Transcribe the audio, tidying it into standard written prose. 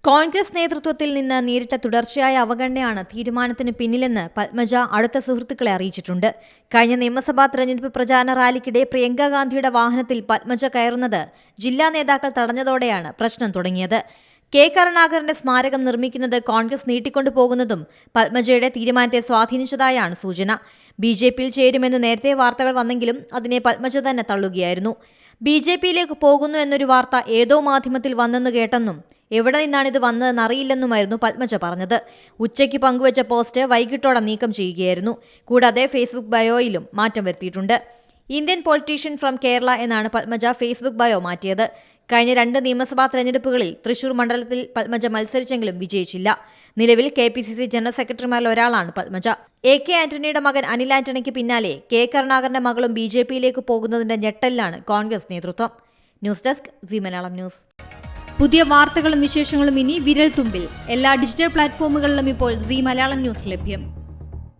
കോൺഗ്രസ് നേതൃത്വത്തിൽ നിന്ന് നേരിട്ട തുടർച്ചയായ അവഗണനയാണ് തീരുമാനത്തിന് പിന്നിലെന്ന് പത്മജ അടുത്ത സുഹൃത്തുക്കളെ അറിയിച്ചിട്ടുണ്ട്. കഴിഞ്ഞ നിയമസഭാ തെരഞ്ഞെടുപ്പ് പ്രചാരണ റാലിക്കിടെ പ്രിയങ്ക ഗാന്ധിയുടെ വാഹനത്തിൽ പത്മജ കയറുന്നത് ജില്ലാ നേതാക്കൾ തടഞ്ഞതോടെയാണ് പ്രശ്നം തുടങ്ങിയത്. കെ കരുണാകരന്റെ സ്മാരകം നിർമ്മിക്കുന്നത് കോൺഗ്രസ് നീട്ടിക്കൊണ്ടുപോകുന്നതും പത്മജയുടെ തീരുമാനത്തെ സ്വാധീനിച്ചതായാണ് സൂചന. ബിജെപിയിൽ ചേരുമെന്ന് നേരത്തെ വാർത്തകൾ വന്നെങ്കിലും അതിനെ പത്മജ തന്നെ തള്ളുകയായിരുന്നു. ബിജെപിയിലേക്ക് പോകുന്നു എന്നൊരു വാർത്ത ഏതോ മാധ്യമത്തിൽ വന്നെന്ന് കേട്ടെന്നും എവിടെ നിന്നാണിത് വന്നതെന്നറിയില്ലെന്നുമായിരുന്നു പത്മജ പറഞ്ഞത്. ഉച്ചയ്ക്ക് പങ്കുവച്ച പോസ്റ്റ് വൈകിട്ടോടെ നീക്കം ചെയ്യുകയായിരുന്നു. കൂടാതെ ഫേസ്ബുക്ക് ബയോയിലും മാറ്റം വരുത്തിയിട്ടുണ്ട്. ഇന്ത്യൻ പൊളിറ്റീഷ്യൻ ഫ്രം കേരള എന്നാണ് പത്മജ ഫേസ്ബുക്ക് ബയോ മാറ്റിയത്. കഴിഞ്ഞ 2 നിയമസഭാ തെരഞ്ഞെടുപ്പുകളിൽ തൃശൂർ മണ്ഡലത്തിൽ പത്മജ മത്സരിച്ചെങ്കിലും വിജയിച്ചില്ല. നിലവിൽ KPCC ജനറൽ സെക്രട്ടറിമാരിൽ ഒരാളാണ് പത്മജ. AK ആന്റണിയുടെ മകൻ അനിൽ ആന്റണിക്ക് പിന്നാലെ കെ കരുണാകരന്റെ മകളും BJPയിലേക്ക് പോകുന്നതിന്റെ ഞെട്ടലിലാണ് കോൺഗ്രസ് നേതൃത്വം. News desk C Malayalam news. പുതിയ വാർത്തകളും വിശേഷങ്ങളും ഇനി വിരൽ തുമ്പിൽ. എല്ലാ ഡിജിറ്റൽ പ്ലാറ്റ്ഫോമുകളിലും ഇപ്പോൾ സി മലയാളം ന്യൂസ് ലഭ്യം.